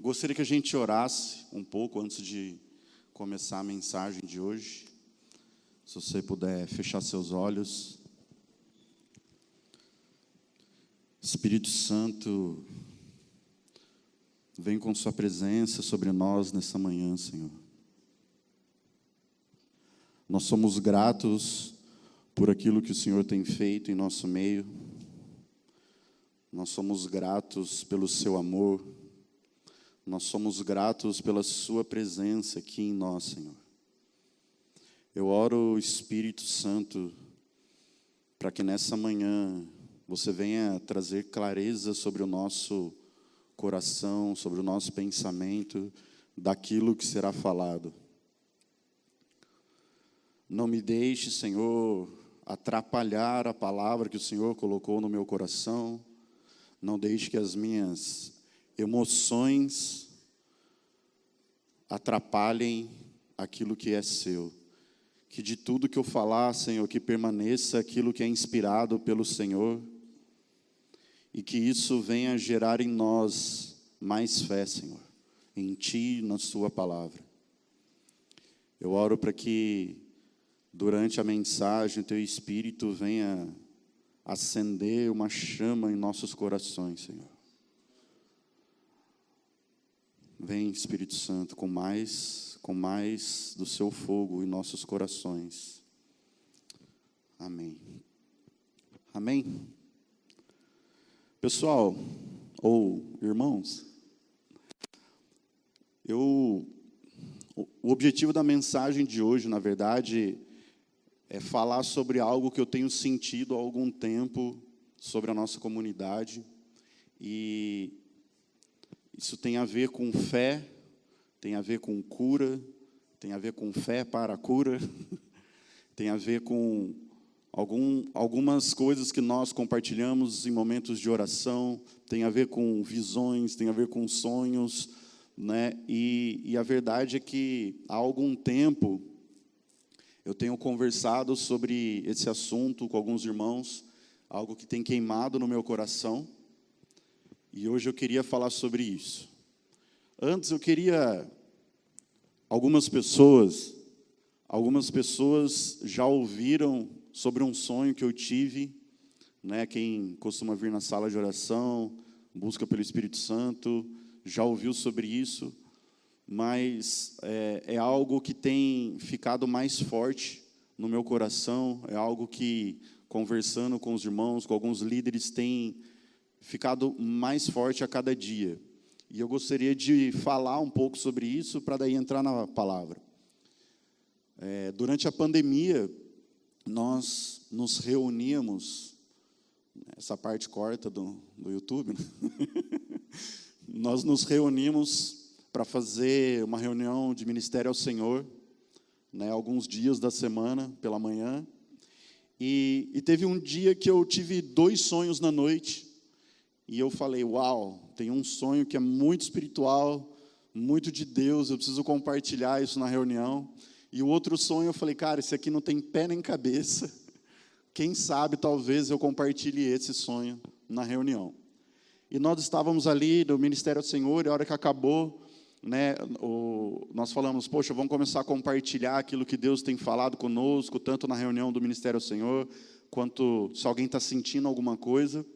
Gostaria que a gente orasse um pouco antes de começar a mensagem de hoje. Se você puder fechar seus olhos. Espírito Santo, vem com sua presença sobre nós nessa manhã, Senhor. Nós somos gratos por aquilo que o Senhor tem feito em nosso meio. Nós somos gratos pelo seu amor. Nós somos gratos pela sua presença aqui em nós, Senhor. Eu oro, Espírito Santo, para que nessa manhã você venha trazer clareza sobre o nosso coração, sobre o nosso pensamento, daquilo que será falado. Não me deixe, Senhor, atrapalhar a palavra que o Senhor colocou no meu coração. Não deixe que as minhas emoções atrapalhem aquilo que é seu. Que de tudo que eu falar, Senhor, que permaneça aquilo que é inspirado pelo Senhor. E que isso venha gerar em nós mais fé, Senhor, em Ti e na Sua palavra. Eu oro para que, durante a mensagem, o Teu Espírito venha acender uma chama em nossos corações, Senhor. Vem, Espírito Santo, com mais do Seu fogo em nossos corações. Amém. Amém. Pessoal, ou irmãos, o objetivo da mensagem de hoje, na verdade, é falar sobre algo que eu tenho sentido há algum tempo sobre a nossa comunidade. E isso tem a ver com fé, tem a ver com cura, tem a ver com fé para a cura, tem a ver com algumas coisas que nós compartilhamos em momentos de oração, tem a ver com visões, tem a ver com sonhos, né? E a verdade é que há algum tempo eu tenho conversado sobre esse assunto com alguns irmãos, algo que tem queimado no meu coração, e hoje eu queria falar sobre isso. Antes eu queria... Algumas pessoas já ouviram sobre um sonho que eu tive, né? Quem costuma vir na sala de oração, busca pelo Espírito Santo, já ouviu sobre isso, mas é algo que tem ficado mais forte no meu coração, é algo que, conversando com os irmãos, com alguns líderes, tem ficado mais forte a cada dia. E eu gostaria de falar um pouco sobre isso, para daí entrar na palavra. Durante a pandemia, nós nos reuníamos, essa parte corta do YouTube, né? Nós nos reunimos para fazer uma reunião de ministério ao Senhor, né, alguns dias da semana, pela manhã, e teve um dia que eu tive 2 sonhos na noite, e eu falei, uau, tem um sonho que é muito espiritual, muito de Deus, eu preciso compartilhar isso na reunião. E o outro sonho eu falei, cara, esse aqui não tem pé nem cabeça. Quem sabe, talvez eu compartilhe esse sonho na reunião. E nós estávamos ali no Ministério do Senhor, e a hora que acabou, né, nós falamos, poxa, vamos começar a compartilhar aquilo que Deus tem falado conosco, tanto na reunião do Ministério do Senhor, quanto se alguém está sentindo alguma coisa.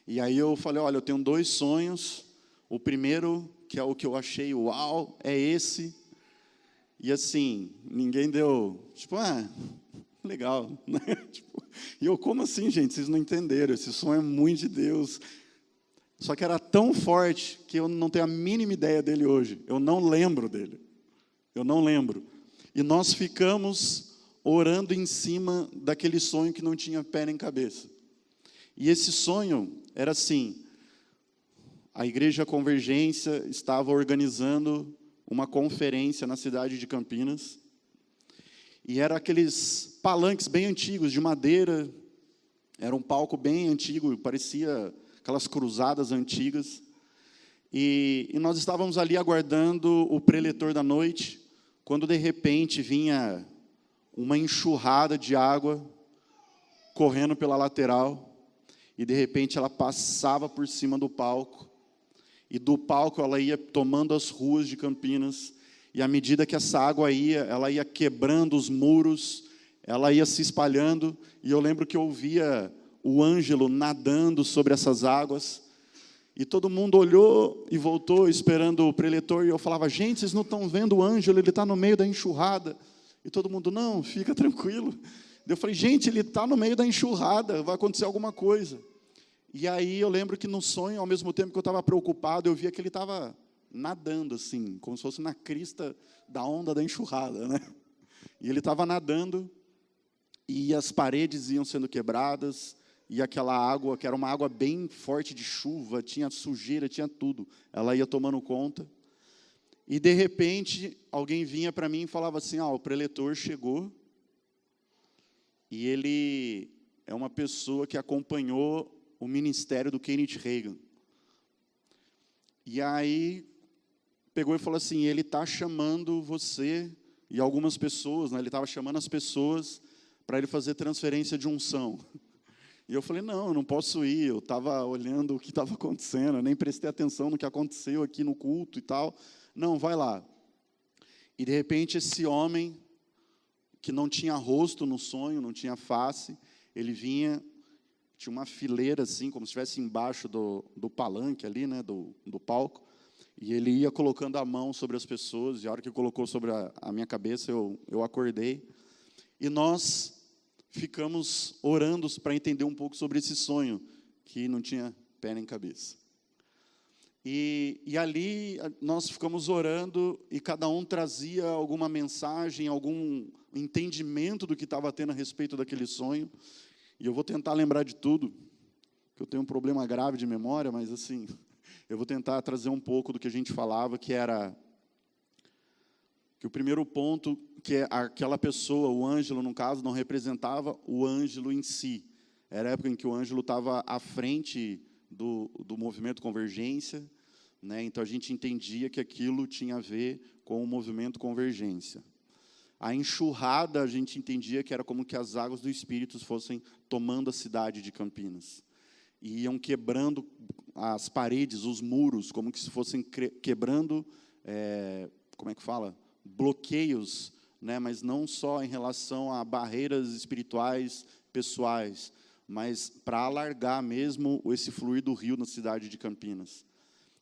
E aí eu falei, olha, eu tenho 2 sonhos. O primeiro, que é o que eu achei, uau, é esse. E assim, ninguém deu, legal, né? E eu, como assim, gente? Vocês não entenderam, esse sonho é muito de Deus. Só que era tão forte que eu não tenho a mínima ideia dele hoje. Eu não lembro dele. Eu não lembro. E nós ficamos orando em cima daquele sonho que não tinha pé nem cabeça. E esse sonho era assim, a Igreja Convergência estava organizando uma conferência na cidade de Campinas, e era aqueles palanques bem antigos, de madeira, era um palco bem antigo, parecia aquelas cruzadas antigas, e nós estávamos ali aguardando o preletor da noite, quando de repente vinha uma enxurrada de água, correndo pela lateral, e de repente ela passava por cima do palco, e do palco ela ia tomando as ruas de Campinas, e à medida que essa água ia, ela ia quebrando os muros, ela ia se espalhando, e eu lembro que eu ouvia o Ângelo nadando sobre essas águas, e todo mundo olhou e voltou esperando o preletor, e eu falava, gente, vocês não estão vendo o Ângelo, ele está no meio da enxurrada. E todo mundo, não, fica tranquilo. Eu falei, gente, ele está no meio da enxurrada, vai acontecer alguma coisa. E aí eu lembro que no sonho, ao mesmo tempo que eu estava preocupado, eu via que ele estava nadando, assim, como se fosse na crista da onda da enxurrada, né? E ele estava nadando, e as paredes iam sendo quebradas, e aquela água, que era uma água bem forte de chuva, tinha sujeira, tinha tudo, ela ia tomando conta. E, de repente, alguém vinha para mim e falava assim, o preletor chegou, e ele é uma pessoa que acompanhou o ministério do Kenneth Hagin. E aí, pegou e falou assim, ele está chamando você e algumas pessoas, né, ele estava chamando as pessoas para ele fazer transferência de unção. E eu falei, não, eu não posso ir, eu estava olhando o que estava acontecendo, eu nem prestei atenção no que aconteceu aqui no culto e tal. Não, vai lá. E, de repente, esse homem, que não tinha rosto no sonho, não tinha face, ele vinha, tinha uma fileira assim, como se estivesse embaixo do palanque ali, né, do palco, e ele ia colocando a mão sobre as pessoas, e a hora que colocou sobre a minha cabeça, eu acordei, e nós ficamos orando para entender um pouco sobre esse sonho, que não tinha pé nem cabeça. E ali nós ficamos orando, e cada um trazia alguma mensagem, algum entendimento do que estava tendo a respeito daquele sonho, e eu vou tentar lembrar de tudo, que eu tenho um problema grave de memória, mas assim, eu vou tentar trazer um pouco do que a gente falava, que era que o primeiro ponto, que é aquela pessoa, o Ângelo, no caso, não representava o Ângelo em si. Era a época em que o Ângelo estava à frente do movimento Convergência, né? Então a gente entendia que aquilo tinha a ver com o movimento Convergência. A enxurrada, a gente entendia que era como que as águas do Espírito fossem tomando a cidade de Campinas. E iam quebrando as paredes, os muros, como que se fossem quebrando, como é que fala? Bloqueios, né? Mas não só em relação a barreiras espirituais, pessoais, mas para alargar mesmo esse fluir do rio na cidade de Campinas.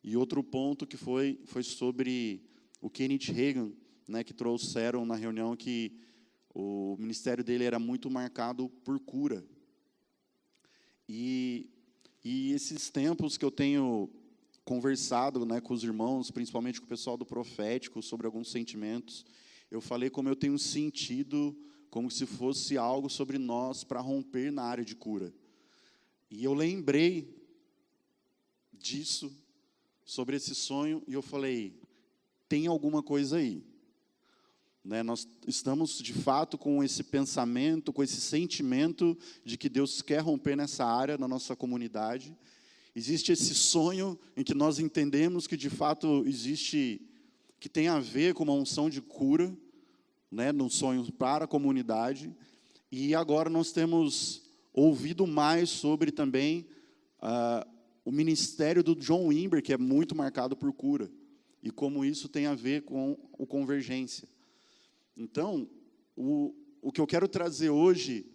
E outro ponto que foi sobre o Kenneth Hagin, né, que trouxeram na reunião que o ministério dele era muito marcado por cura. E esses tempos que eu tenho conversado, né, com os irmãos, principalmente com o pessoal do profético, sobre alguns sentimentos, eu falei como eu tenho sentido, como se fosse algo sobre nós para romper na área de cura. E eu lembrei disso, sobre esse sonho, e eu falei, tem alguma coisa aí. Né, nós estamos, de fato, com esse pensamento, com esse sentimento de que Deus quer romper nessa área, na nossa comunidade. Existe esse sonho em que nós entendemos que, de fato, existe, que tem a ver com uma unção de cura, né, no sonho para a comunidade. E agora nós temos ouvido mais sobre também o ministério do John Wimber, que é muito marcado por cura, e como isso tem a ver com o Convergência. Então, o que eu quero trazer hoje,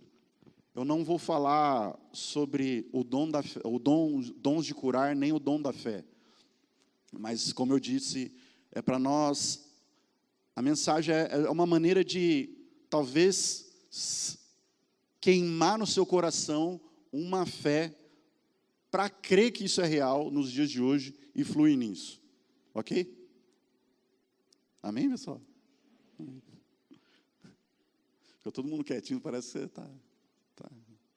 eu não vou falar sobre o dom da fé, dons de curar, nem o dom da fé. Mas, como eu disse, é para nós, a mensagem é uma maneira de, talvez, queimar no seu coração uma fé para crer que isso é real nos dias de hoje e fluir nisso. Ok? Amém, pessoal? Ficou todo mundo quietinho, parece que você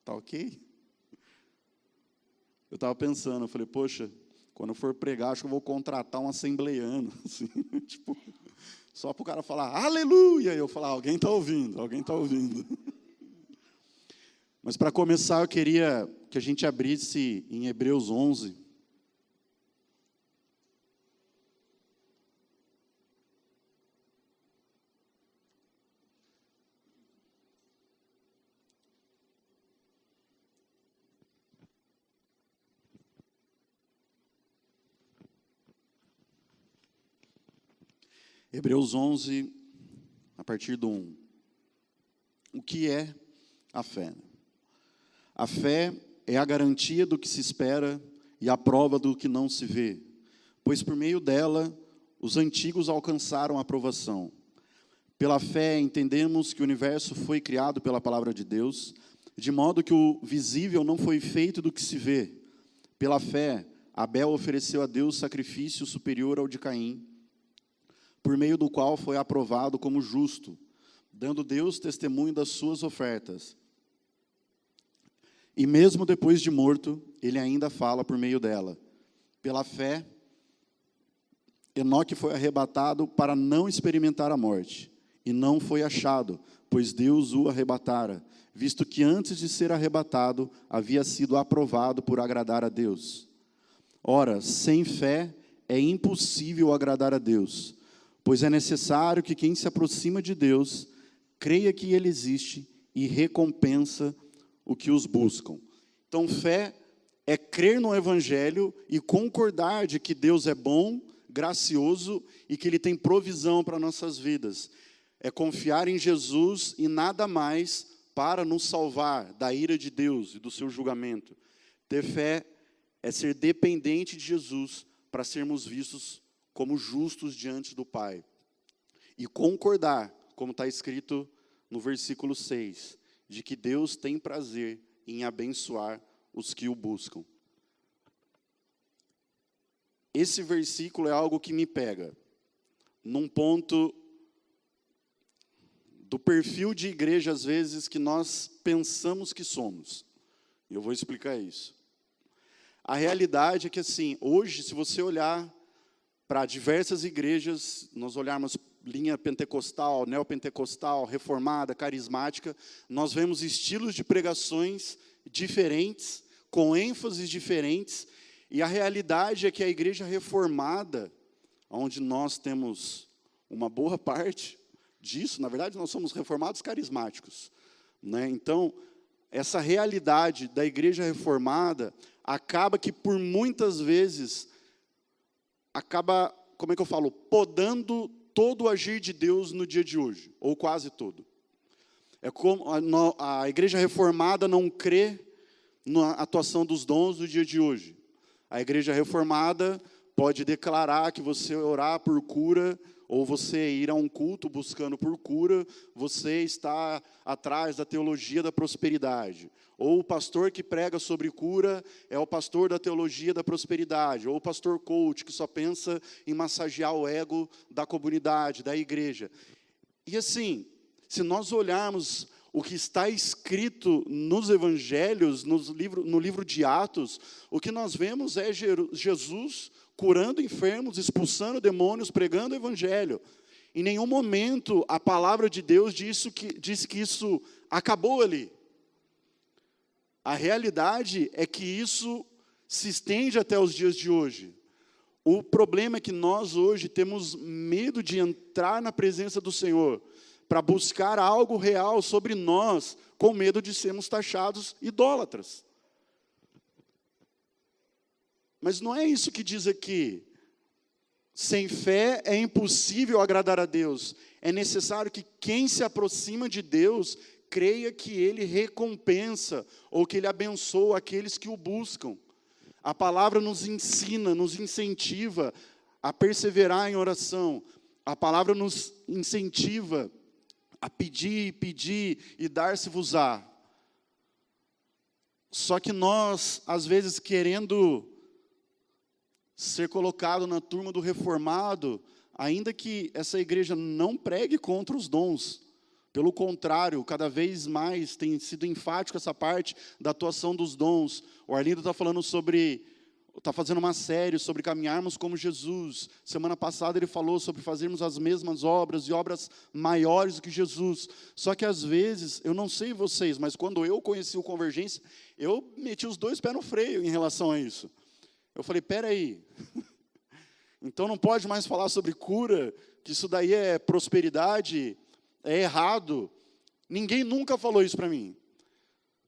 tá ok? Eu estava pensando, eu falei, poxa, quando eu for pregar, acho que eu vou contratar um assembleiano, assim, tipo, só para o cara falar, aleluia, e eu falar, alguém está ouvindo, alguém está ouvindo. Mas para começar, eu queria que a gente abrisse em Hebreus 11, Hebreus 11, a partir do 1. O que é a fé? A fé é a garantia do que se espera e a prova do que não se vê, pois por meio dela os antigos alcançaram a aprovação. Pela fé entendemos que o universo foi criado pela palavra de Deus, de modo que o visível não foi feito do que se vê. Pela fé, Abel ofereceu a Deus sacrifício superior ao de Caim, por meio do qual foi aprovado como justo, dando Deus testemunho das suas ofertas. E mesmo depois de morto, ele ainda fala por meio dela. Pela fé, Enoque foi arrebatado para não experimentar a morte, e não foi achado, pois Deus o arrebatara, visto que antes de ser arrebatado, havia sido aprovado por agradar a Deus. Ora, sem fé é impossível agradar a Deus, pois é necessário que quem se aproxima de Deus creia que Ele existe e recompensa o que os buscam. Então, fé é crer no Evangelho e concordar de que Deus é bom, gracioso e que Ele tem provisão para nossas vidas. É confiar em Jesus e nada mais para nos salvar da ira de Deus e do seu julgamento. Ter fé é ser dependente de Jesus para sermos vistos como justos diante do Pai. E concordar, como está escrito no versículo 6, de que Deus tem prazer em abençoar os que o buscam. Esse versículo é algo que me pega, num ponto do perfil de igreja, às vezes, que nós pensamos que somos. E eu vou explicar isso. A realidade é que, assim, hoje, se você olhar para diversas igrejas, nós olharmos linha pentecostal, neopentecostal, reformada, carismática, nós vemos estilos de pregações diferentes, com ênfases diferentes, e a realidade é que a igreja reformada, onde nós temos uma boa parte disso, na verdade nós somos reformados carismáticos, né? Então, essa realidade da igreja reformada acaba que por muitas vezes acaba, como é que eu falo, podando todo o agir de Deus no dia de hoje, ou quase todo. É como a igreja reformada não crê na atuação dos dons do dia de hoje. A igreja reformada pode declarar que você orar por cura, ou você ir a um culto buscando por cura, você está atrás da teologia da prosperidade. Ou o pastor que prega sobre cura é o pastor da teologia da prosperidade. Ou o pastor coach que só pensa em massagear o ego da comunidade, da igreja. E assim, se nós olharmos o que está escrito nos evangelhos, no livro de Atos, o que nós vemos é Jesus curando enfermos, expulsando demônios, pregando o evangelho. Em nenhum momento a palavra de Deus disse que isso acabou ali. A realidade é que isso se estende até os dias de hoje. O problema é que nós hoje temos medo de entrar na presença do Senhor para buscar algo real sobre nós, com medo de sermos taxados idólatras. Mas não é isso que diz aqui. Sem fé é impossível agradar a Deus. É necessário que quem se aproxima de Deus creia que Ele recompensa ou que Ele abençoa aqueles que o buscam. A palavra nos ensina, nos incentiva a perseverar em oração. A palavra nos incentiva a pedir, pedir e dar-se-vos-á. Só que nós, às vezes, querendo ser colocado na turma do reformado, ainda que essa igreja não pregue contra os dons, pelo contrário, cada vez mais tem sido enfático essa parte da atuação dos dons. O Arlindo está fazendo uma série sobre caminharmos como Jesus. Semana passada ele falou sobre fazermos as mesmas obras e obras maiores do que Jesus. Só que às vezes, eu não sei vocês, mas quando eu conheci o Convergência, eu meti os dois pés no freio em relação a isso. Eu falei, peraí, então não pode mais falar sobre cura, que isso daí é prosperidade, é errado. Ninguém nunca falou isso para mim.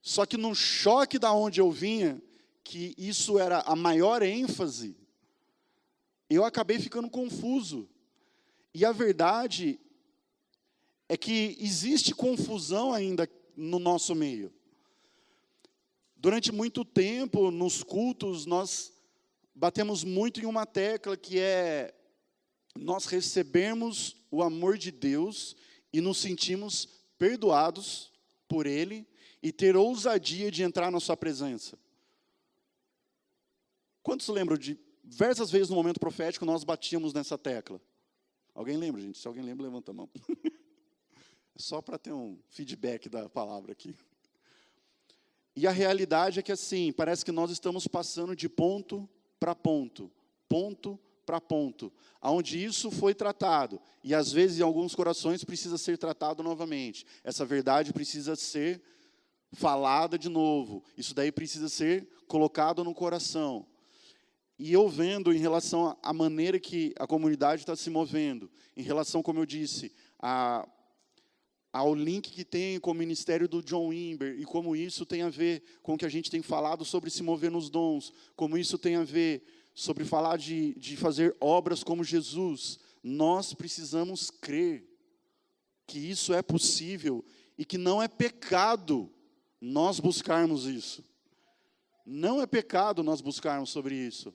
Só que no choque da onde eu vinha, que isso era a maior ênfase, eu acabei ficando confuso. E a verdade é que existe confusão ainda no nosso meio. Durante muito tempo, nos cultos, nós batemos muito em uma tecla que é nós recebemos o amor de Deus e nos sentimos perdoados por Ele e ter ousadia de entrar na sua presença. Quantos lembram de diversas vezes no momento profético nós batíamos nessa tecla? Alguém lembra, gente? Se alguém lembra, levanta a mão. Só para ter um feedback da palavra aqui. E a realidade é que assim, parece que nós estamos passando de ponto para ponto, onde isso foi tratado. E às vezes em alguns corações precisa ser tratado novamente. Essa verdade precisa ser falada de novo. Isso daí precisa ser colocado no coração. E eu vendo em relação à maneira que a comunidade está se movendo, em relação, como eu disse, ao link que tem com o ministério do John Wimber, e como isso tem a ver com o que a gente tem falado sobre se mover nos dons, como isso tem a ver sobre falar de fazer obras como Jesus. Nós precisamos crer que isso é possível e que não é pecado nós buscarmos isso. Não é pecado nós buscarmos sobre isso.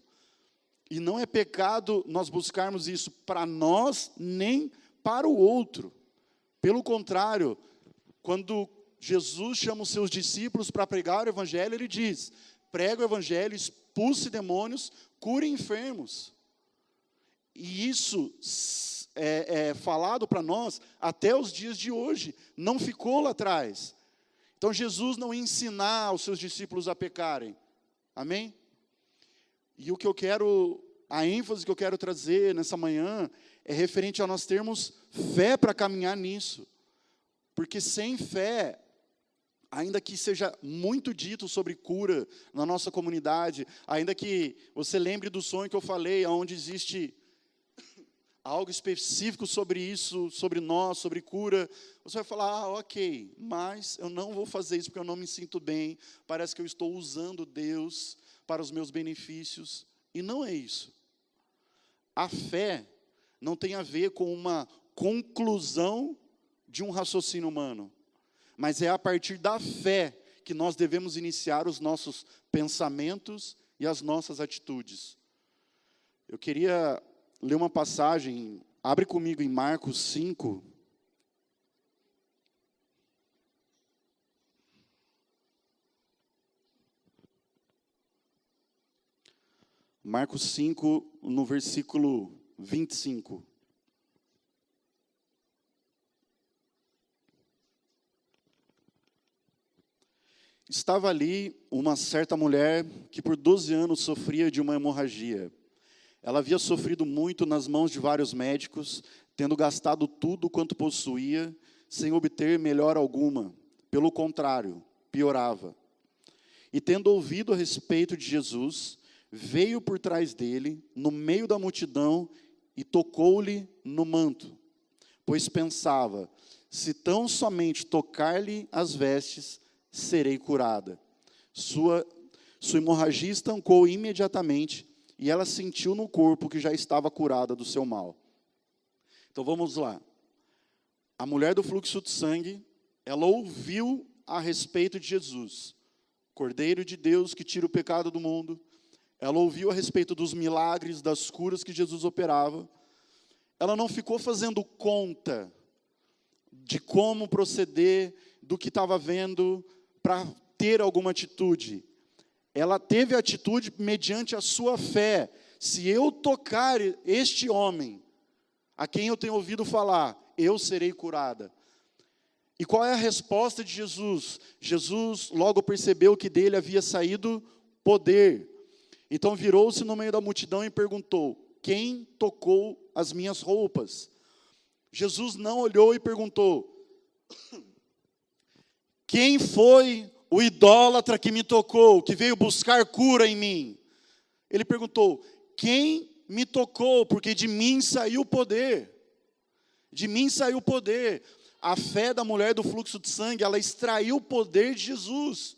E não é pecado nós buscarmos isso para nós, nem para o outro. Pelo contrário, quando Jesus chama os seus discípulos para pregar o evangelho, ele diz: prega o evangelho, expulse demônios, cure enfermos. E isso é falado para nós até os dias de hoje, não ficou lá atrás. Então Jesus não ia ensinar os seus discípulos a pecarem. Amém? E a ênfase que eu quero trazer nessa manhã é referente a nós termos fé para caminhar nisso. Porque sem fé, ainda que seja muito dito sobre cura na nossa comunidade, ainda que você lembre do sonho que eu falei, onde existe algo específico sobre isso, sobre nós, sobre cura, você vai falar, ok, mas eu não vou fazer isso porque eu não me sinto bem, parece que eu estou usando Deus para os meus benefícios, e não é isso. A fé não tem a ver com uma conclusão de um raciocínio humano, mas é a partir da fé que nós devemos iniciar os nossos pensamentos e as nossas atitudes. Eu queria ler uma passagem, abre comigo em Marcos 5. Marcos 5, no versículo 25. Estava ali uma certa mulher que por 12 anos sofria de uma hemorragia. Ela havia sofrido muito nas mãos de vários médicos, tendo gastado tudo quanto possuía, sem obter melhora alguma. Pelo contrário, piorava. E tendo ouvido a respeito de Jesus, veio por trás dele, no meio da multidão, e tocou-lhe no manto. Pois pensava, se tão somente tocar-lhe as vestes, serei curada. Sua hemorragia estancou imediatamente, e ela sentiu no corpo que já estava curada do seu mal. Então vamos lá. A mulher do fluxo de sangue, ela ouviu a respeito de Jesus, Cordeiro de Deus que tira o pecado do mundo. Ela ouviu a respeito dos milagres, das curas que Jesus operava. Ela não ficou fazendo conta de como proceder, do que estava vendo, para ter alguma atitude. Ela teve atitude mediante a sua fé. Se eu tocar este homem, a quem eu tenho ouvido falar, eu serei curada. E qual é a resposta de Jesus? Jesus logo percebeu que dele havia saído poder. Então virou-se no meio da multidão e perguntou, quem tocou as minhas roupas? Jesus não olhou e perguntou, quem foi o idólatra que me tocou, que veio buscar cura em mim? Ele perguntou, quem me tocou? Porque de mim saiu o poder. De mim saiu o poder. A fé da mulher do fluxo de sangue, ela extraiu o poder de Jesus.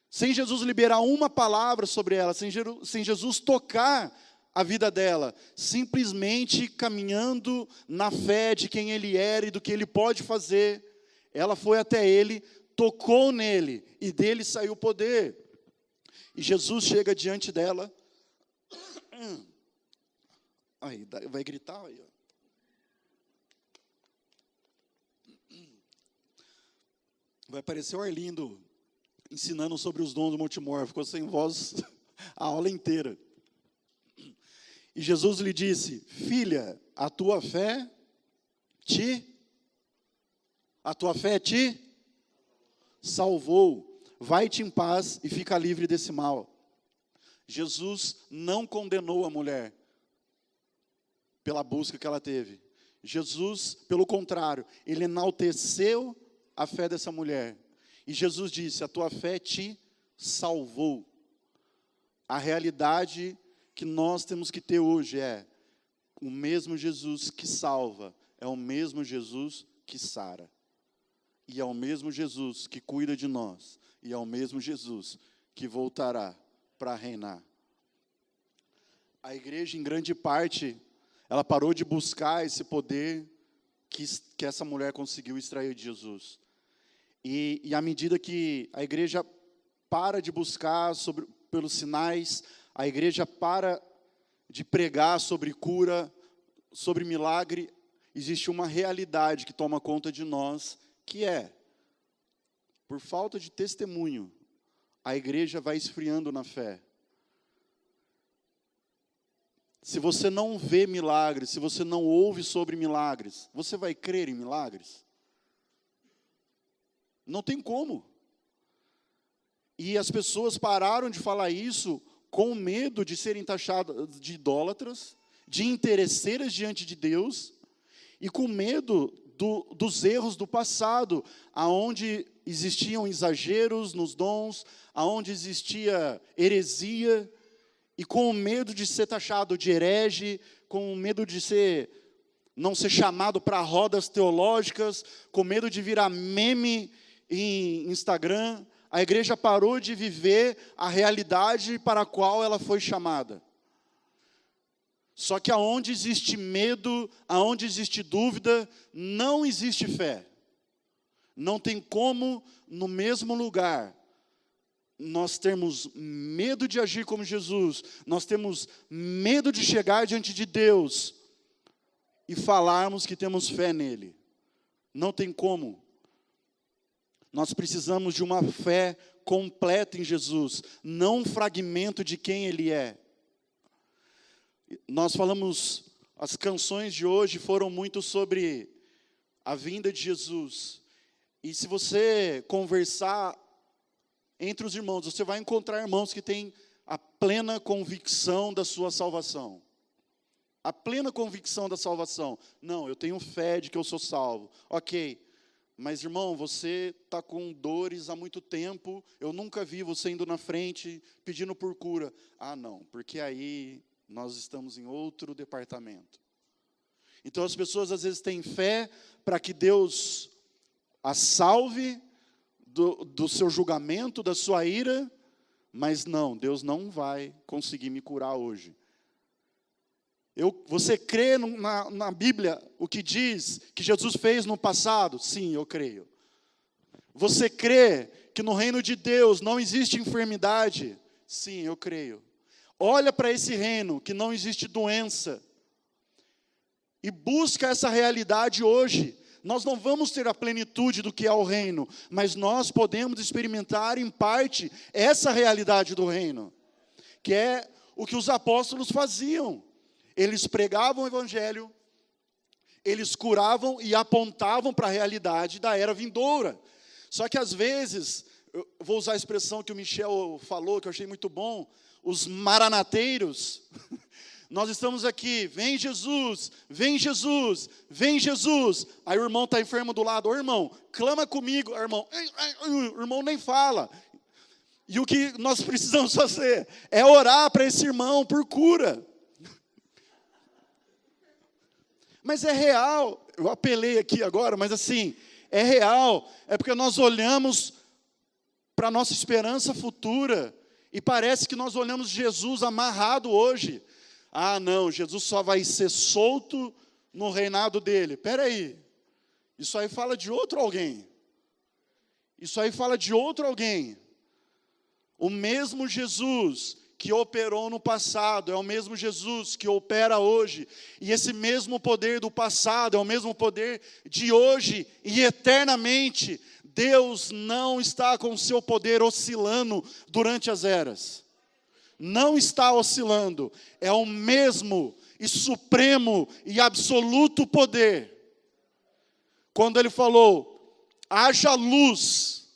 Sem Jesus liberar uma palavra sobre ela, sem Jesus tocar a vida dela? Simplesmente caminhando na fé de quem ele era e do que ele pode fazer. Ela foi até ele, tocou nele, e dele saiu o poder. E Jesus chega diante dela. Aí, vai gritar aí, ó. Vai aparecer o Arlindo ensinando sobre os dons do Montemor. Ficou sem voz a aula inteira. E Jesus lhe disse: filha, a tua fé te salvou. Vai-te em paz e fica livre desse mal. Jesus não condenou a mulher pela busca que ela teve. Jesus, pelo contrário, ele enalteceu a fé dessa mulher. E Jesus disse: a tua fé te salvou. A realidade que nós temos que ter hoje é: o mesmo Jesus que salva é o mesmo Jesus que sara. E é o mesmo Jesus que cuida de nós. E é o mesmo Jesus que voltará para reinar. A igreja, em grande parte, ela parou de buscar esse poder que essa mulher conseguiu extrair de Jesus. E à medida que a igreja para de buscar pelos sinais, a igreja para de pregar sobre cura, sobre milagre, existe uma realidade que toma conta de nós, que é, por falta de testemunho, a igreja vai esfriando na fé. Se você não vê milagres, se você não ouve sobre milagres, você vai crer em milagres? Não tem como. E as pessoas pararam de falar isso com medo de serem taxadas de idólatras, de interesseiras diante de Deus, e com medo dos erros do passado, aonde existiam exageros nos dons, aonde existia heresia, e com medo de ser taxado de herege, com medo de não ser chamado para rodas teológicas, com medo de virar meme em Instagram, a igreja parou de viver a realidade para a qual ela foi chamada. Só que aonde existe medo, aonde existe dúvida, não existe fé. Não tem como, no mesmo lugar, nós temos medo de agir como Jesus, nós temos medo de chegar diante de Deus e falarmos que temos fé nele. Não tem como. Nós precisamos de uma fé completa em Jesus, não um fragmento de quem Ele é. Nós falamos, as canções de hoje foram muito sobre a vinda de Jesus. E se você conversar entre os irmãos, você vai encontrar irmãos que têm a plena convicção da sua salvação. A plena convicção da salvação. Não, eu tenho fé de que eu sou salvo. Ok. Mas, irmão, você está com dores há muito tempo, eu nunca vi você indo na frente, pedindo por cura. Ah, não, porque aí nós estamos em outro departamento. Então, as pessoas às vezes têm fé para que Deus a salve do seu julgamento, da sua ira, mas não, Deus não vai conseguir me curar hoje. Você crê na Bíblia o que diz que Jesus fez no passado? Sim, eu creio. Você crê que no reino de Deus não existe enfermidade? Sim, eu creio. Olha para esse reino que não existe doença e busca essa realidade hoje. Nós não vamos ter a plenitude do que é o reino, mas nós podemos experimentar em parte essa realidade do reino, que é o que os apóstolos faziam. Eles pregavam o evangelho, eles curavam e apontavam para a realidade da era vindoura. Só que às vezes, eu vou usar a expressão que o Michel falou, que eu achei muito bom, os maranateiros, nós estamos aqui, vem Jesus, vem Jesus, vem Jesus. Aí o irmão está enfermo do lado, ô irmão, clama comigo, o irmão nem fala. E o que nós precisamos fazer é orar para esse irmão por cura. Mas é real, eu apelei aqui agora, mas assim, é real, é porque nós olhamos para a nossa esperança futura, e parece que nós olhamos Jesus amarrado hoje. Ah, não, Jesus só vai ser solto no reinado dele. Espera aí, isso aí fala de outro alguém. Isso aí fala de outro alguém. O mesmo Jesus que operou no passado é o mesmo Jesus que opera hoje. E esse mesmo poder do passado é o mesmo poder de hoje e eternamente. Deus não está com o seu poder oscilando durante as eras. Não está oscilando. É o mesmo e supremo e absoluto poder. Quando ele falou, haja luz,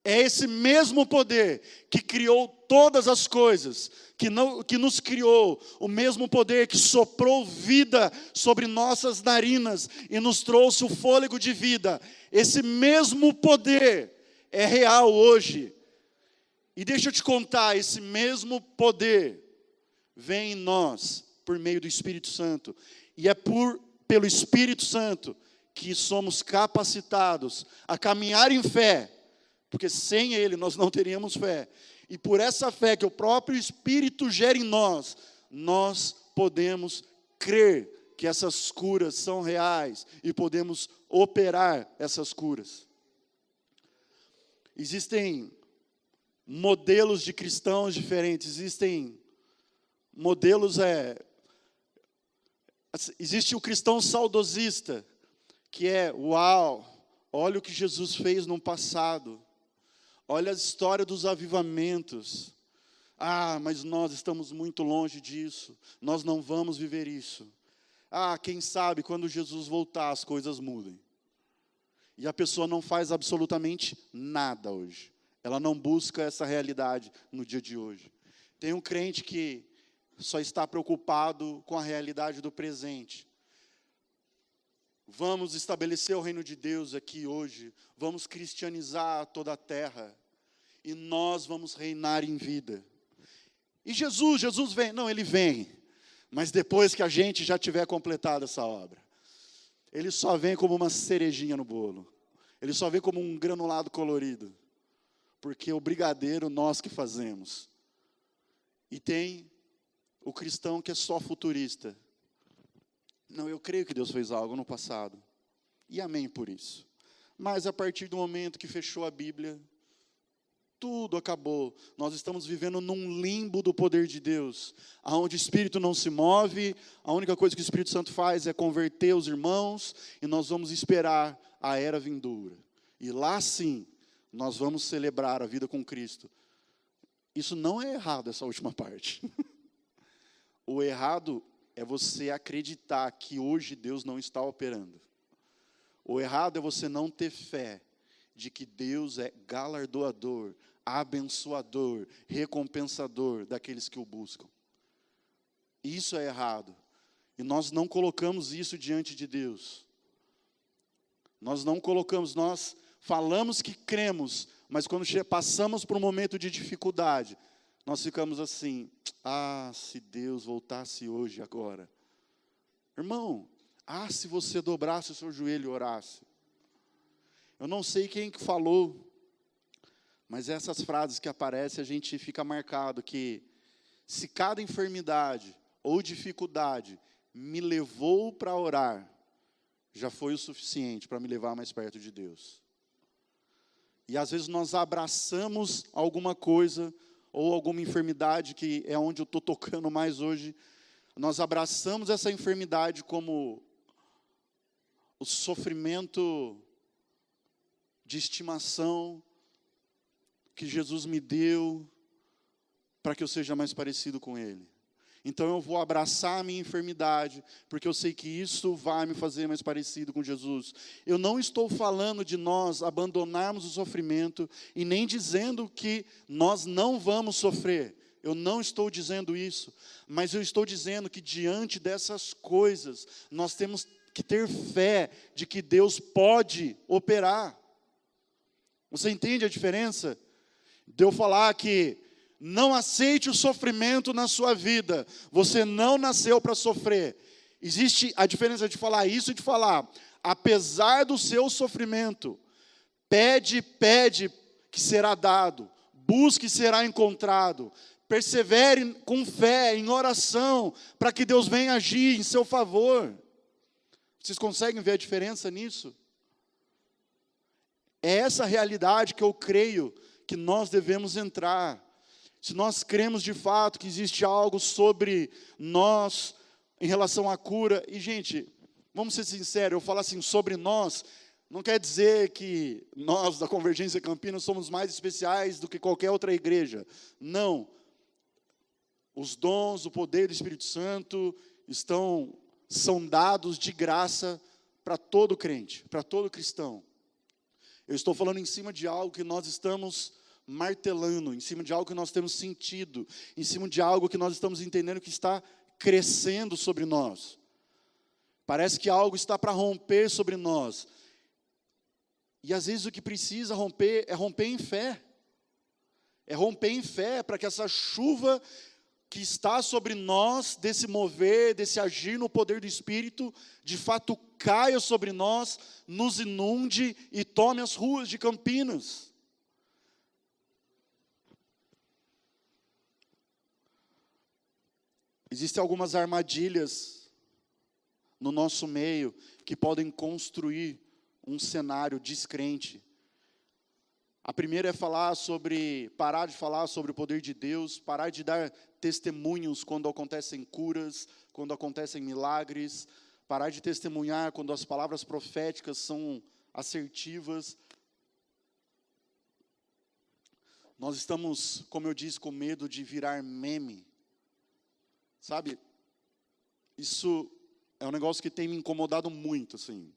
é esse mesmo poder que criou todas as coisas, que nos criou, o mesmo poder que soprou vida sobre nossas narinas e nos trouxe o fôlego de vida. Esse mesmo poder é real hoje. E deixa eu te contar, esse mesmo poder vem em nós por meio do Espírito Santo. E é pelo Espírito Santo que somos capacitados a caminhar em fé, porque sem Ele nós não teríamos fé. E por essa fé que o próprio Espírito gera em nós, nós podemos crer que essas curas são reais e podemos operar essas curas. Existem modelos de cristãos diferentes, existem modelos, existe o cristão saudosista, que é, uau, olha o que Jesus fez no passado, olha a história dos avivamentos. Ah, mas nós estamos muito longe disso, nós não vamos viver isso. Ah, quem sabe quando Jesus voltar as coisas mudem. E a pessoa não faz absolutamente nada hoje. Ela não busca essa realidade no dia de hoje. Tem um crente que só está preocupado com a realidade do presente. Vamos estabelecer o reino de Deus aqui hoje. Vamos cristianizar toda a terra. E nós vamos reinar em vida. E Jesus vem. Não, Ele vem. Mas depois que a gente já tiver completado essa obra. Ele só vem como uma cerejinha no bolo. Ele só vem como um granulado colorido. Porque o brigadeiro nós que fazemos. E tem o cristão que é só futurista. Não, eu creio que Deus fez algo no passado. E amém por isso. Mas a partir do momento que fechou a Bíblia, tudo acabou. Nós estamos vivendo num limbo do poder de Deus, onde o Espírito não se move, a única coisa que o Espírito Santo faz é converter os irmãos, e nós vamos esperar a era vindoura. E lá sim, nós vamos celebrar a vida com Cristo. Isso não é errado, essa última parte. O errado é você acreditar que hoje Deus não está operando. O errado é você não ter fé de que Deus é galardoador, abençoador, recompensador daqueles que o buscam. Isso é errado. E nós não colocamos isso diante de Deus. Nós não colocamos, nós falamos que cremos, mas quando passamos por um momento de dificuldade, nós ficamos assim, ah, se Deus voltasse hoje, agora. Irmão, ah, se você dobrasse o seu joelho e orasse. Eu não sei quem que falou, mas essas frases que aparecem, a gente fica marcado que se cada enfermidade ou dificuldade me levou para orar, já foi o suficiente para me levar mais perto de Deus. E às vezes nós abraçamos alguma coisa, ou alguma enfermidade, que é onde eu estou tocando mais hoje, nós abraçamos essa enfermidade como o sofrimento de estimação que Jesus me deu para que eu seja mais parecido com Ele. Então eu vou abraçar a minha enfermidade, porque eu sei que isso vai me fazer mais parecido com Jesus. Eu não estou falando de nós abandonarmos o sofrimento, e nem dizendo que nós não vamos sofrer. Eu não estou dizendo isso, mas eu estou dizendo que diante dessas coisas, nós temos que ter fé de que Deus pode operar. Você entende a diferença? De eu falar que não aceite o sofrimento na sua vida. Você não nasceu para sofrer. Existe a diferença de falar isso e de falar, apesar do seu sofrimento, pede que será dado. Busque e será encontrado. Persevere com fé, em oração, para que Deus venha agir em seu favor. Vocês conseguem ver a diferença nisso? É essa realidade que eu creio que nós devemos entrar. Se nós cremos de fato que existe algo sobre nós em relação à cura, e gente, vamos ser sinceros, eu falo assim, sobre nós, não quer dizer que nós da Convergência Campinas somos mais especiais do que qualquer outra igreja. Não. Os dons, o poder do Espírito Santo são dados de graça para todo crente, para todo cristão. Eu estou falando em cima de algo que nós estamos martelando, em cima de algo que nós temos sentido, em cima de algo que nós estamos entendendo que está crescendo sobre nós. Parece que algo está para romper sobre nós. E às vezes o que precisa romper é romper em fé. É romper em fé para que essa chuva que está sobre nós, desse mover, desse agir no poder do Espírito, de fato caia sobre nós, nos inunde e tome as ruas de Campinas. Existem algumas armadilhas no nosso meio que podem construir um cenário descrente. A primeira é parar de falar sobre o poder de Deus, parar de dar testemunhos quando acontecem curas, quando acontecem milagres, parar de testemunhar quando as palavras proféticas são assertivas. Nós estamos, como eu disse, com medo de virar meme. Sabe, isso é um negócio que tem me incomodado muito, assim.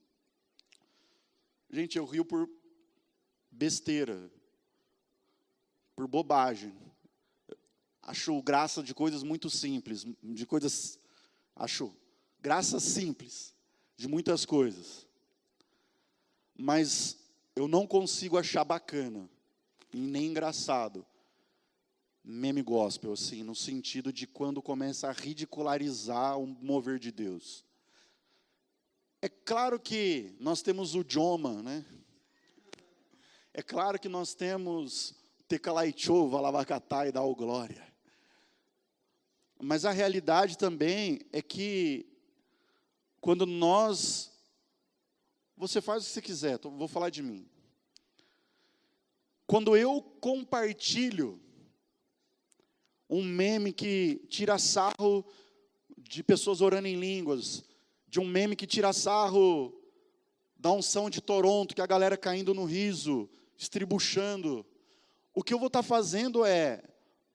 Gente, eu rio por besteira, por bobagem. Acho graça de coisas muito simples, acho graça simples de muitas coisas. Mas eu não consigo achar bacana e nem engraçado meme gospel, assim, no sentido de quando começa a ridicularizar o mover de Deus. É claro que nós temos o Joma, né? É claro que nós temos Tecalaichô, Valabacatá e Dao Glória. Mas a realidade também é que quando você faz o que você quiser, vou falar de mim. Quando eu compartilho um meme que tira sarro de pessoas orando em línguas, de um meme que tira sarro da unção de Toronto, que a galera caindo no riso, estribuchando, o que eu vou estar fazendo é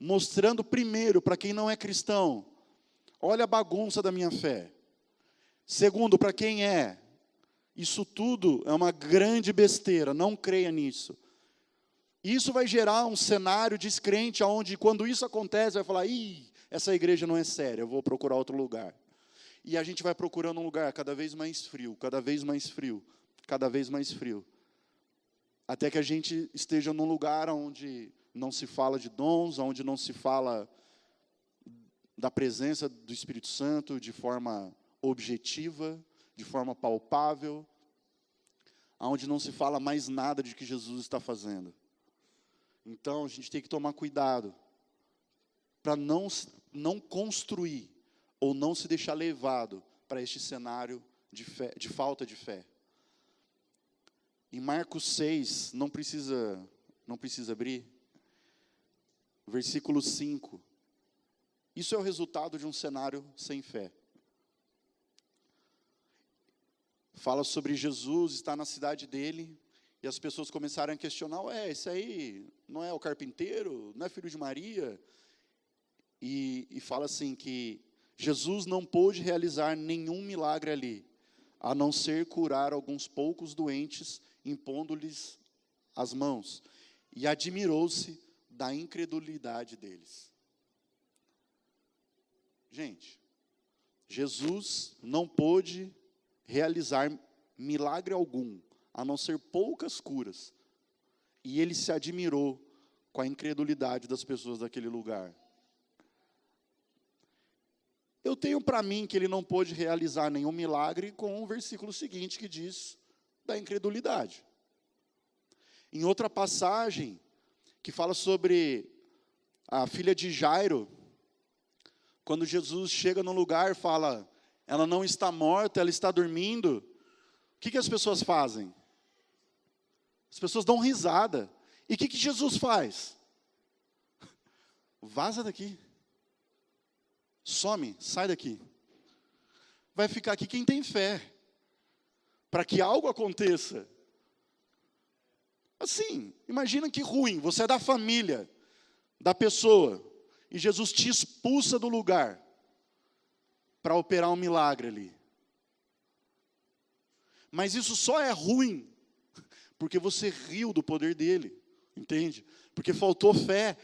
mostrando primeiro para quem não é cristão, olha a bagunça da minha fé. Segundo, para quem é, isso tudo é uma grande besteira, não creia nisso. Isso vai gerar um cenário descrente, onde quando isso acontece, vai falar, essa igreja não é séria, eu vou procurar outro lugar. E a gente vai procurando um lugar cada vez mais frio, cada vez mais frio, cada vez mais frio. Até que a gente esteja num lugar onde não se fala de dons, onde não se fala da presença do Espírito Santo de forma objetiva, de forma palpável, onde não se fala mais nada de que Jesus está fazendo. Então, a gente tem que tomar cuidado para não construir ou não se deixar levado para este cenário de falta de fé. Em Marcos 6, não precisa abrir, versículo 5. Isso é o resultado de um cenário sem fé. Fala sobre Jesus estar na cidade dele, e as pessoas começaram a questionar, esse aí não é o carpinteiro, não é filho de Maria? E fala assim que Jesus não pôde realizar nenhum milagre ali, a não ser curar alguns poucos doentes, impondo-lhes as mãos. E admirou-se da incredulidade deles. Gente, Jesus não pôde realizar milagre algum, a não ser poucas curas. E ele se admirou com a incredulidade das pessoas daquele lugar. Eu tenho para mim que ele não pôde realizar nenhum milagre com o versículo seguinte que diz da incredulidade. Em outra passagem, que fala sobre A filha de Jairo, quando Jesus chega no lugar e fala, ela não está morta, ela está dormindo, o que as pessoas fazem? As pessoas dão risada. E o que Jesus faz? Vaza daqui. Some, sai daqui. Vai ficar aqui quem tem fé, para que algo aconteça. Assim, imagina que ruim, você é da família da pessoa, e Jesus te expulsa do lugar, para operar um milagre ali. Mas isso só é ruim, porque você riu do poder dele, entende? Porque faltou fé,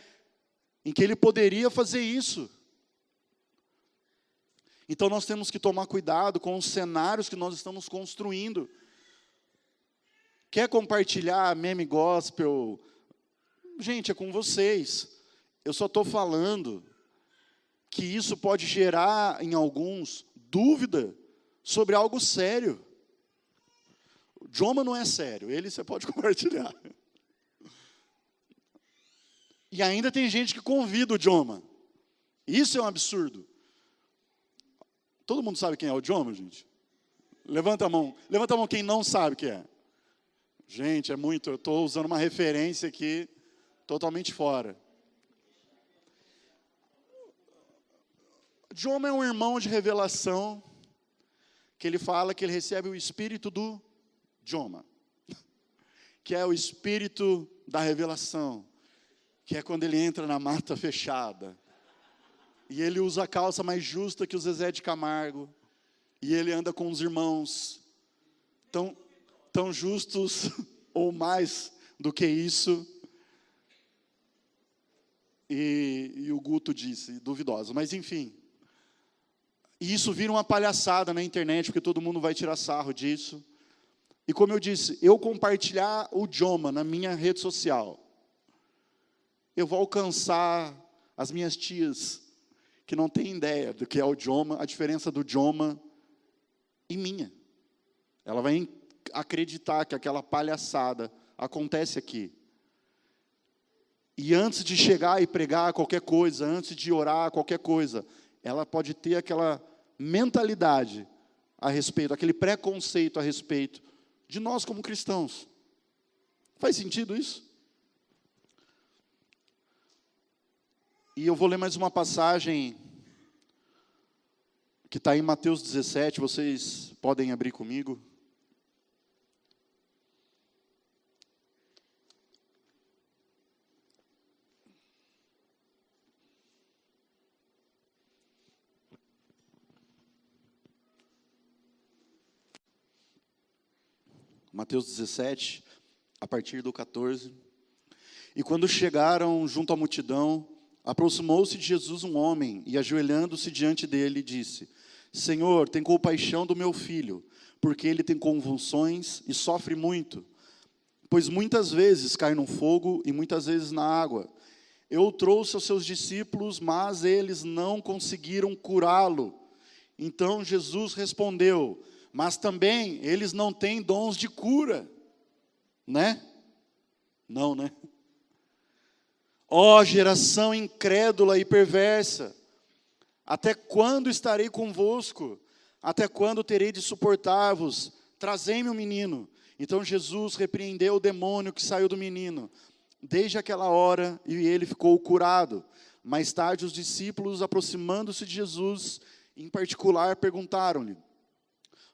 em que ele poderia fazer isso. Então nós temos que tomar cuidado com os cenários que nós estamos construindo. Quer compartilhar meme gospel? Gente, é com vocês. Eu só estou falando que isso pode gerar em alguns dúvida sobre algo sério. O Joma não é sério, ele você pode compartilhar. E ainda tem gente que convida o Joma. Isso é um absurdo. Todo mundo sabe quem é o Joma, gente? Levanta a mão quem não sabe quem é. Gente, é muito, eu estou usando uma referência aqui, totalmente fora. Joma é um irmão de revelação, que ele fala que ele recebe o espírito do Joma, que é o espírito da revelação, que é quando ele entra na mata fechada, e ele usa a calça mais justa que o Zezé de Camargo, e ele anda com os irmãos, tão justos ou mais do que isso, e o Guto disse, duvidoso, mas enfim. E isso vira uma palhaçada na internet, porque todo mundo vai tirar sarro disso. E como eu disse, eu compartilhar o Joma na minha rede social, eu vou alcançar as minhas tias, que não têm ideia do que é o Joma, a diferença do Joma e minha. Ela vai acreditar que aquela palhaçada acontece aqui. E antes de chegar e pregar qualquer coisa, antes de orar qualquer coisa, ela pode ter aquela mentalidade a respeito, aquele preconceito a respeito de nós como cristãos. Faz sentido isso? E eu vou ler mais uma passagem que está em Mateus 17, vocês podem abrir comigo. Mateus 17, a partir do 14. E quando chegaram junto à multidão, aproximou-se de Jesus um homem, e ajoelhando-se diante dele, disse, Senhor, tem compaixão do meu filho, porque ele tem convulsões e sofre muito, pois muitas vezes cai no fogo e muitas vezes na água. Eu o trouxe aos seus discípulos, mas eles não conseguiram curá-lo. Então Jesus respondeu, mas também eles não têm dons de cura, né? Não, né? Ó geração incrédula e perversa, até quando estarei convosco? Até quando terei de suportar-vos? Trazei-me o menino. Então Jesus repreendeu o demônio que saiu do menino. Desde aquela hora, e ele ficou curado. Mais tarde, os discípulos, aproximando-se de Jesus, em particular, perguntaram-lhe,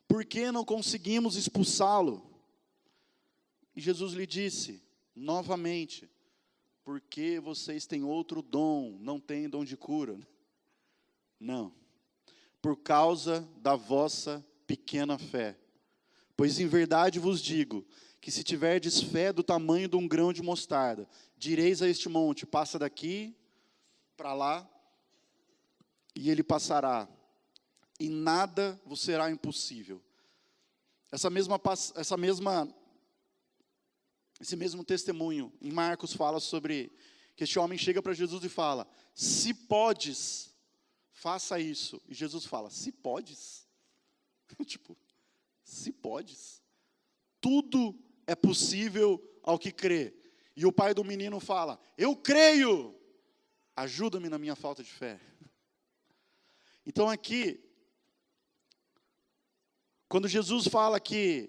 por que não conseguimos expulsá-lo? E Jesus lhe disse, novamente, porque vocês têm outro dom, não têm dom de cura. Não, por causa da vossa pequena fé. Pois em verdade vos digo, que se tiverdes fé do tamanho de um grão de mostarda, direis a este monte, passa daqui para lá, e ele passará. E nada vos será impossível. Esse mesmo testemunho, em Marcos, fala sobre que este homem chega para Jesus e fala, se podes, faça isso. E Jesus fala, se podes? Tipo, se podes? Tudo é possível ao que crê. E o pai do menino fala, eu creio. Ajuda-me na minha falta de fé. Então aqui, quando Jesus fala que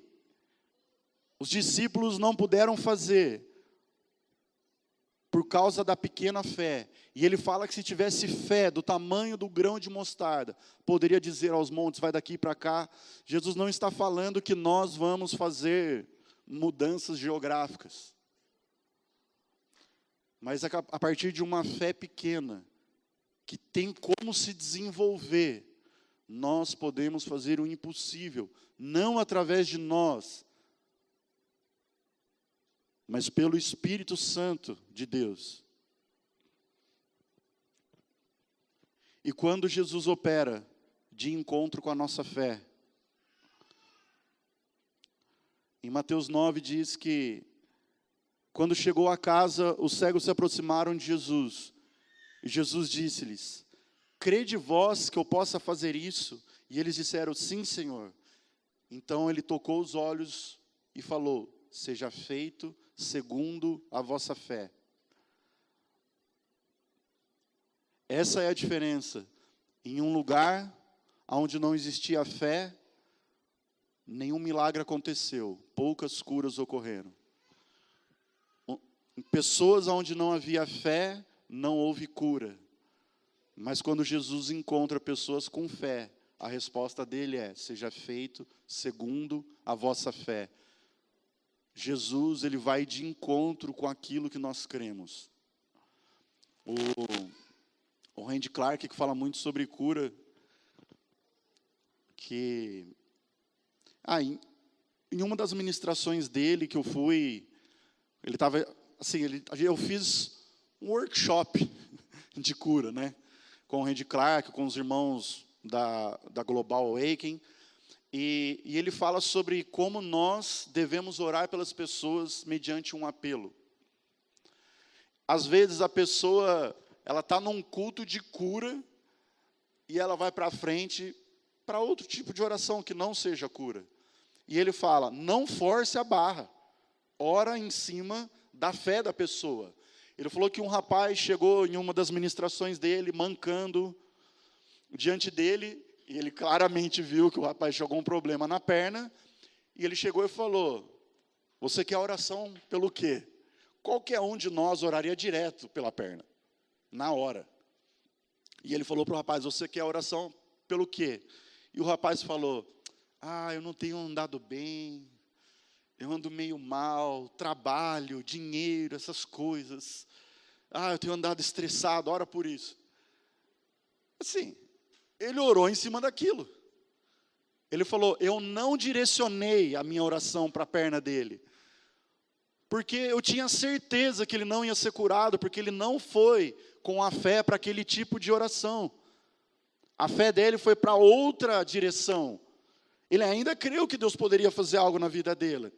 os discípulos não puderam fazer por causa da pequena fé, e ele fala que se tivesse fé do tamanho do grão de mostarda, poderia dizer aos montes, vai daqui para cá. Jesus não está falando que nós vamos fazer mudanças geográficas, mas a partir de uma fé pequena, que tem como se desenvolver, nós podemos fazer o impossível, não através de nós, mas pelo Espírito Santo de Deus. E quando Jesus opera de encontro com a nossa fé, em Mateus 9 diz que, quando chegou a casa, os cegos se aproximaram de Jesus, e Jesus disse-lhes, crede vós que eu possa fazer isso? E eles disseram, sim, Senhor. Então ele tocou os olhos e falou, seja feito segundo a vossa fé. Essa é a diferença. Em um lugar onde não existia fé, nenhum milagre aconteceu, poucas curas ocorreram. Em pessoas onde não havia fé, não houve cura. Mas quando Jesus encontra pessoas com fé, a resposta dele é, seja feito segundo a vossa fé. Jesus, ele vai de encontro com aquilo que nós cremos. O Randy Clark, que fala muito sobre cura, que em uma das ministrações dele que eu fui, ele estava assim, eu fiz um workshop de cura, né? Com o Randy Clark, com os irmãos da Global Awakening. E ele fala sobre como nós devemos orar pelas pessoas mediante um apelo. Às vezes a pessoa, ela está num culto de cura e ela vai para frente para outro tipo de oração que não seja cura. E ele fala, não force a barra, ora em cima da fé da pessoa. Ele falou que um rapaz chegou em uma das ministrações dele, mancando diante dele, e ele claramente viu que o rapaz chegou um problema na perna, e ele chegou e falou, você quer oração pelo quê? Qualquer um de nós oraria direto pela perna, na hora. E ele falou para o rapaz, você quer oração pelo quê? E o rapaz falou, eu não tenho andado bem, eu ando meio mal, trabalho, dinheiro, essas coisas. Eu tenho andado estressado, ora por isso. Assim, ele orou em cima daquilo. Ele falou, eu não direcionei a minha oração para a perna dele, porque eu tinha certeza que ele não ia ser curado, porque ele não foi com a fé para aquele tipo de oração. A fé dele foi para outra direção. Ele ainda creu que Deus poderia fazer algo na vida dele,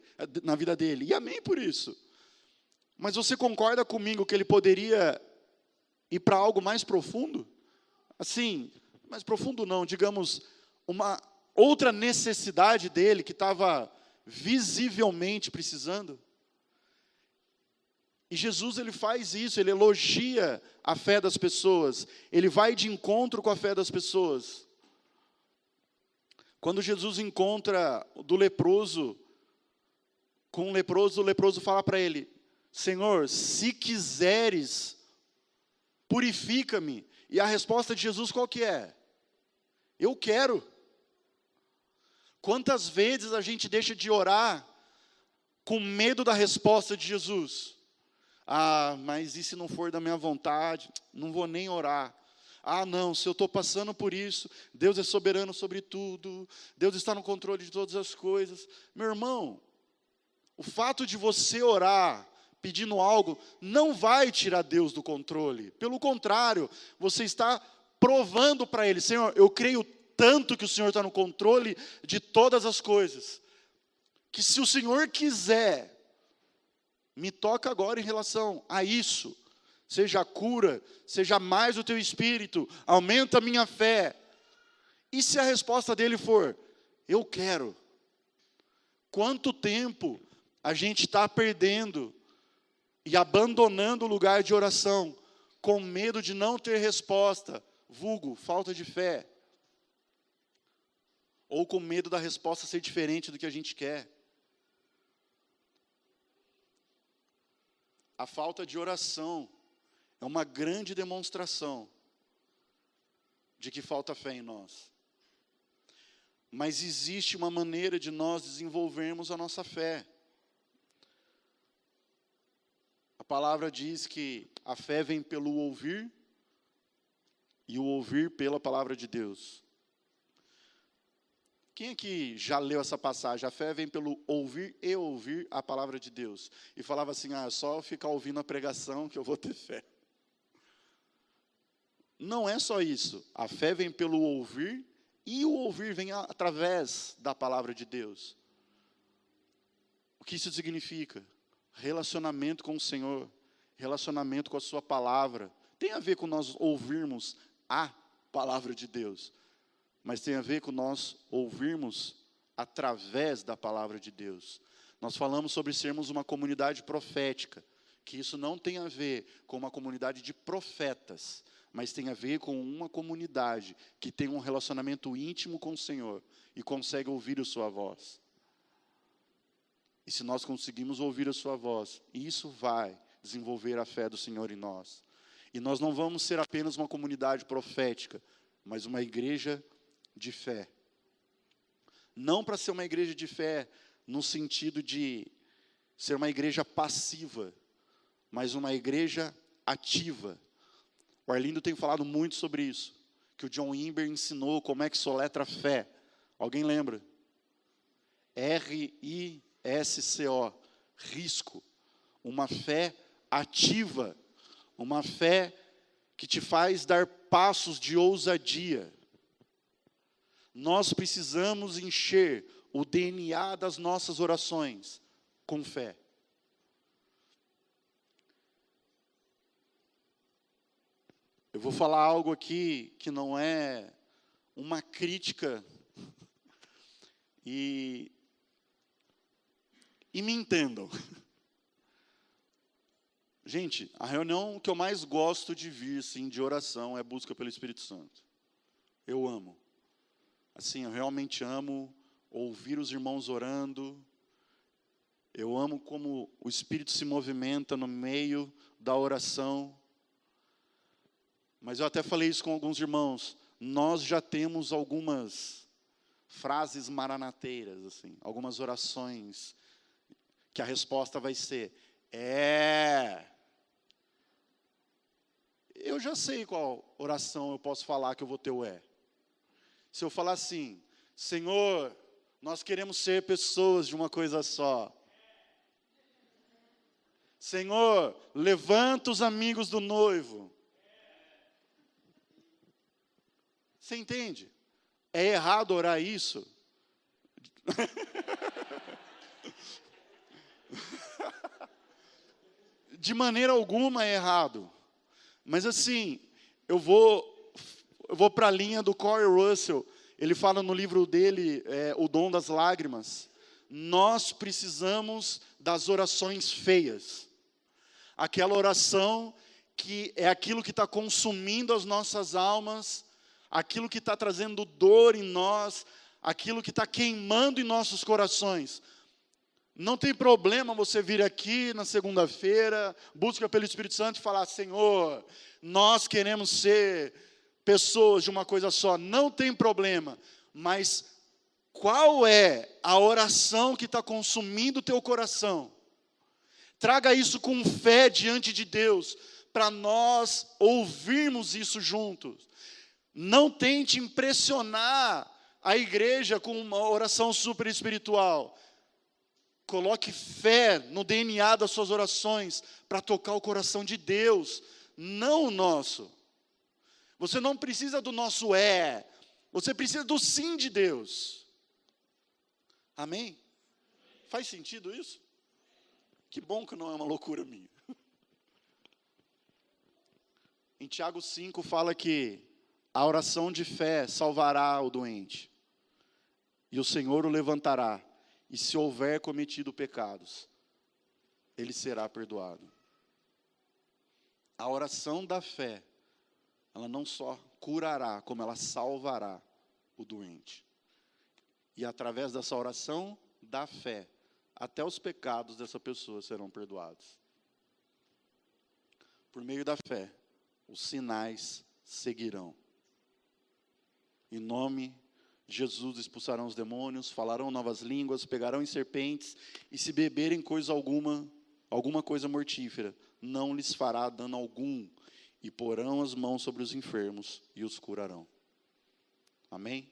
e amém por isso. Mas você concorda comigo que ele poderia ir para algo mais profundo? Assim, mais profundo não, digamos, uma outra necessidade dele que estava visivelmente precisando. E Jesus, ele faz isso, ele elogia a fé das pessoas, ele vai de encontro com a fé das pessoas. Quando Jesus encontra do leproso, com o leproso fala para ele, Senhor, se quiseres, purifica-me. E a resposta de Jesus qual que é? Eu quero. Quantas vezes a gente deixa de orar com medo da resposta de Jesus? Mas e se não for da minha vontade? Não vou nem orar. Não, se eu estou passando por isso, Deus é soberano sobre tudo, Deus está no controle de todas as coisas. Meu irmão, o fato de você orar pedindo algo não vai tirar Deus do controle. Pelo contrário, você está provando para Ele, Senhor, eu creio tanto que o Senhor está no controle de todas as coisas, que se o Senhor quiser, me toca agora em relação a isso, seja a cura, seja mais o teu espírito, aumenta a minha fé. E se a resposta dele for, eu quero. Quanto tempo a gente está perdendo e abandonando o lugar de oração com medo de não ter resposta, vulgo, falta de fé. Ou com medo da resposta ser diferente do que a gente quer. A falta de oração é uma grande demonstração de que falta fé em nós. Mas existe uma maneira de nós desenvolvermos a nossa fé. A palavra diz que a fé vem pelo ouvir, e o ouvir pela palavra de Deus. Quem aqui já leu essa passagem? A fé vem pelo ouvir e ouvir a palavra de Deus. E falava assim, só ficar ouvindo a pregação que eu vou ter fé. Não é só isso. A fé vem pelo ouvir, e o ouvir vem através da palavra de Deus. O que isso significa? Relacionamento com o Senhor, relacionamento com a sua palavra. Tem a ver com nós ouvirmos a palavra de Deus, mas tem a ver com nós ouvirmos através da palavra de Deus. Nós falamos sobre sermos uma comunidade profética, que isso não tem a ver com uma comunidade de profetas, mas tem a ver com uma comunidade que tem um relacionamento íntimo com o Senhor e consegue ouvir a sua voz. E se nós conseguimos ouvir a sua voz, isso vai desenvolver a fé do Senhor em nós. E nós não vamos ser apenas uma comunidade profética, mas uma igreja de fé. Não para ser uma igreja de fé no sentido de ser uma igreja passiva, mas uma igreja ativa. O Arlindo tem falado muito sobre isso, que o John Wimber ensinou como é que soletra fé. Alguém lembra? R-I-S-C-O, risco. Uma fé ativa, uma fé que te faz dar passos de ousadia. Nós precisamos encher o DNA das nossas orações com fé. Eu vou falar algo aqui que não é uma crítica e me entendam. Gente, a reunião que eu mais gosto de vir, assim, de oração, é busca pelo Espírito Santo. Eu amo. Assim, eu realmente amo ouvir os irmãos orando. Eu amo como o Espírito se movimenta no meio da oração. Mas eu até falei isso com alguns irmãos. Nós já temos algumas frases maranateiras, assim, algumas orações que a resposta vai ser, eu já sei qual oração eu posso falar que eu vou ter o Se eu falar assim, Senhor, nós queremos ser pessoas de uma coisa só. Senhor, levanta os amigos do noivo. Você entende? É errado orar isso? De maneira alguma é errado. Mas assim, eu vou para a linha do Corey Russell. Ele fala no livro dele, O Dom das Lágrimas. Nós precisamos das orações feias. Aquela oração que é aquilo que está consumindo as nossas almas, aquilo que está trazendo dor em nós, aquilo que está queimando em nossos corações. Não tem problema você vir aqui na segunda-feira, busca pelo Espírito Santo e falar, Senhor, nós queremos ser pessoas de uma coisa só. Não tem problema, mas qual é a oração que está consumindo o teu coração? Traga isso com fé diante de Deus, para nós ouvirmos isso juntos. Não tente impressionar a igreja com uma oração super espiritual. Coloque fé no DNA das suas orações para tocar o coração de Deus, não o nosso. Você não precisa do nosso você precisa do sim de Deus. Amém? Faz sentido isso? Que bom que não é uma loucura minha. Em Tiago 5 fala que a oração de fé salvará o doente, e o Senhor o levantará, e se houver cometido pecados, ele será perdoado. A oração da fé, ela não só curará, como ela salvará o doente. E através dessa oração da fé, até os pecados dessa pessoa serão perdoados. Por meio da fé, os sinais seguirão. Em nome de Jesus expulsarão os demônios, falarão novas línguas, pegarão em serpentes, e se beberem coisa alguma coisa mortífera, não lhes fará dano algum, e porão as mãos sobre os enfermos e os curarão. Amém?